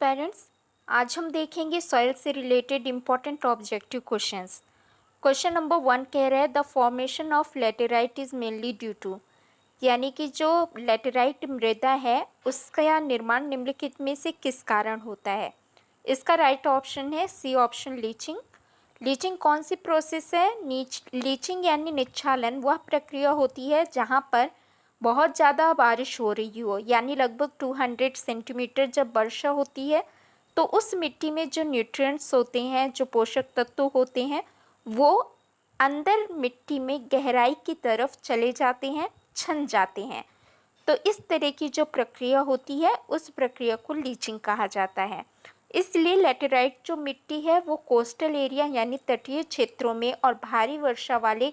Parents, आज हम देखेंगे सॉइल से related important objective questions. Question number 1 कह रहा है the formation of laterite is mainly due to, यानी कि जो लेटेराइट मृदा है उसका निर्माण निम्नलिखित में से किस कारण होता है। इसका राइट ऑप्शन है सी ऑप्शन, लीचिंग। लीचिंग कौन सी प्रोसेस है? लीचिंग यानी निच्छालन वह प्रक्रिया होती है जहाँ पर बहुत ज़्यादा बारिश हो रही हो, यानी लगभग 200 सेंटीमीटर जब वर्षा होती है तो उस मिट्टी में जो न्यूट्रिएंट्स होते हैं, जो पोषक तत्व होते हैं, वो अंदर मिट्टी में गहराई की तरफ चले जाते हैं, छन जाते हैं। तो इस तरह की जो प्रक्रिया होती है उस प्रक्रिया को लीचिंग कहा जाता है। इसलिए लेटेराइट जो मिट्टी है वो कोस्टल एरिया यानी तटीय क्षेत्रों में और भारी वर्षा वाले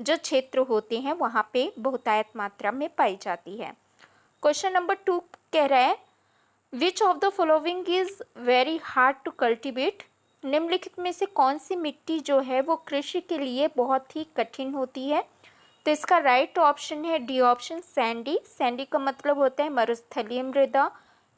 जो क्षेत्र होते हैं वहाँ पे बहुतायत मात्रा में पाई जाती है। क्वेश्चन नंबर 2 कह रहा है which of the following is very hard to cultivate. निम्नलिखित में से कौन सी मिट्टी जो है वो कृषि के लिए बहुत ही कठिन होती है। तो इसका राइट ऑप्शन है डी ऑप्शन, सैंडी। सैंडी का मतलब होता है मरुस्थलीय मृदा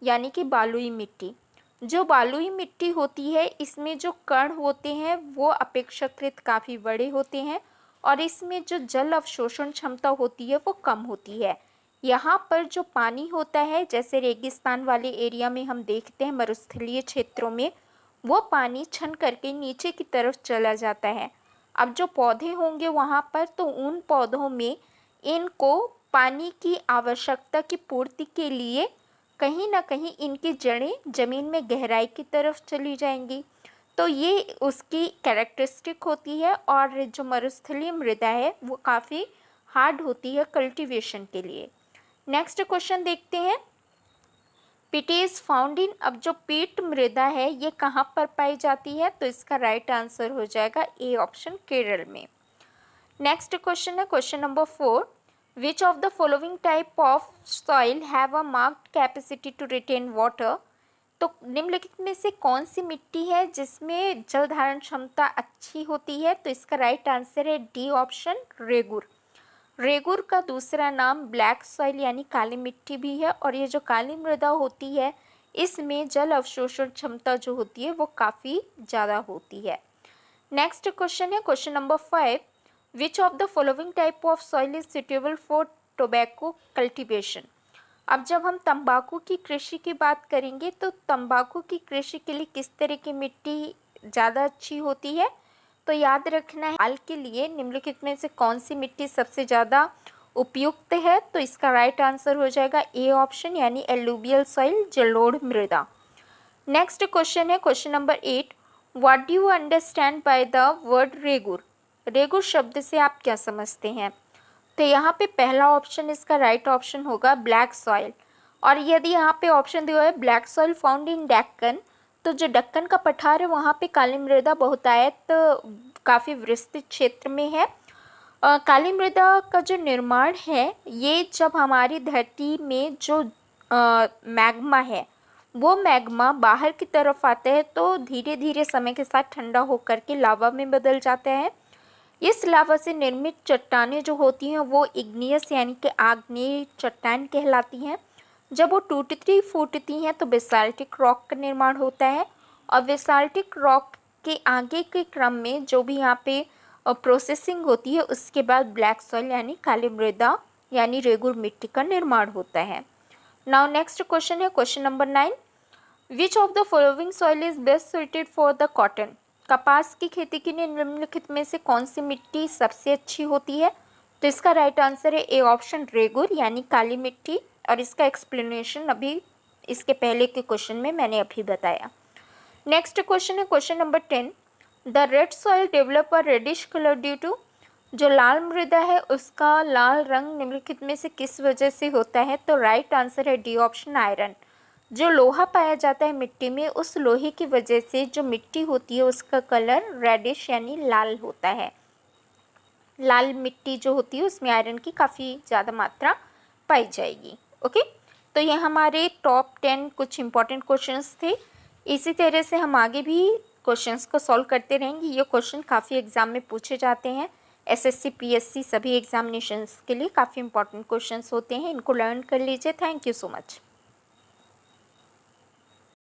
यानी कि बालुई मिट्टी। जो बालुई मिट्टी होती है इसमें जो कण होते हैं वो अपेक्षाकृत काफ़ी बड़े होते हैं और इसमें जो जल अवशोषण क्षमता होती है वो कम होती है। यहाँ पर जो पानी होता है, जैसे रेगिस्तान वाले एरिया में हम देखते हैं मरुस्थलीय क्षेत्रों में, वो पानी छन करके नीचे की तरफ चला जाता है। अब जो पौधे होंगे वहाँ पर, तो उन पौधों में इनको पानी की आवश्यकता की पूर्ति के लिए कहीं ना कहीं इनकी जड़ें ज़मीन में गहराई की तरफ चली जाएंगी। तो ये उसकी कैरेक्टरिस्टिक होती है और जो मरुस्थलीय मृदा है वो काफ़ी हार्ड होती है कल्टीवेशन के लिए। नेक्स्ट क्वेश्चन देखते हैं। पीट इज फाउंड इन, अब जो पीट मृदा है ये कहाँ पर पाई जाती है? तो इसका राइट आंसर हो जाएगा ए ऑप्शन, केरल में। नेक्स्ट क्वेश्चन है question number 4, which of the following type of soil have a marked capacity to retain water. तो निम्नलिखित में से कौन सी मिट्टी है जिसमें जल धारण क्षमता अच्छी होती है? तो इसका राइट आंसर है डी ऑप्शन, रेगुर। रेगुर का दूसरा नाम ब्लैक सॉइल यानी काली मिट्टी भी है और ये जो काली मृदा होती है इसमें जल अवशोषण क्षमता जो होती है वो काफ़ी ज़्यादा होती है। नेक्स्ट क्वेश्चन है question number 5, which of the following type of soil is suitable for tobacco cultivation. अब जब हम तंबाकू की कृषि की बात करेंगे तो तंबाकू की कृषि के लिए किस तरह की मिट्टी ज़्यादा अच्छी होती है? तो याद रखना है हाल के लिए निम्नलिखित में से कौन सी मिट्टी सबसे ज़्यादा उपयुक्त है? तो इसका राइट आंसर हो जाएगा ए ऑप्शन यानी एलुवियल सॉइल, जलोढ़ मृदा। नेक्स्ट क्वेश्चन है question number 8, what do you understand by the word regur. Regur शब्द से आप क्या समझते हैं? तो यहाँ पे पहला ऑप्शन इसका राइट ऑप्शन होगा ब्लैक सॉइल। और यदि यहाँ पे ऑप्शन दिया है black soil found in Deccan, तो जो दक्कन का पठार है वहाँ पे काली मृदा बहुतायत काफ़ी विस्तृत क्षेत्र में है। काली मृदा का जो निर्माण है ये जब हमारी धरती में जो मैग्मा है वो मैग्मा बाहर की तरफ आता है तो धीरे धीरे समय के साथ ठंडा होकर के लावा में बदल जाता है। इस लावा से निर्मित चट्टानें जो होती हैं वो इग्नियस यानी कि आग्नेय चट्टान कहलाती हैं। जब वो टूटती फूटती हैं तो बेसाल्टिक रॉक का निर्माण होता है और बेसाल्टिक रॉक के आगे के क्रम में जो भी यहाँ पे प्रोसेसिंग होती है उसके बाद ब्लैक सॉइल यानी काली मृदा यानी रेगुर मिट्टी का निर्माण होता है। नाउ नेक्स्ट क्वेश्चन है question number 9, which of the following soil is best suited for the cotton. कपास की खेती के लिए निम्नलिखित में से कौन सी मिट्टी सबसे अच्छी होती है? तो इसका राइट आंसर है ए ऑप्शन, रेगुर यानी काली मिट्टी। और इसका एक्सप्लेनेशन अभी इसके पहले के क्वेश्चन में मैंने अभी बताया। नेक्स्ट क्वेश्चन है question number 10, the red soil develop a reddish colour due to. जो लाल मृदा है उसका लाल रंग निम्नलिखित में से किस वजह से होता है? तो राइट आंसर है डी ऑप्शन, आयरन। जो लोहा पाया जाता है मिट्टी में उस लोहे की वजह से जो मिट्टी होती है उसका कलर रेडिश यानी लाल होता है। लाल मिट्टी जो होती है उसमें आयरन की काफ़ी ज़्यादा मात्रा पाई जाएगी। ओके, तो ये हमारे टॉप 10 कुछ इंपॉर्टेंट क्वेश्चंस थे। इसी तरह से हम आगे भी क्वेश्चंस को सॉल्व करते रहेंगे। ये क्वेश्चन काफ़ी एग्जाम में पूछे जाते हैं। एसएससी, पीएससी सभी एग्जामिनेशंस के लिए काफ़ी इंपॉर्टेंट क्वेश्चंस होते हैं। इनको लर्न कर लीजिए। Thank you so much.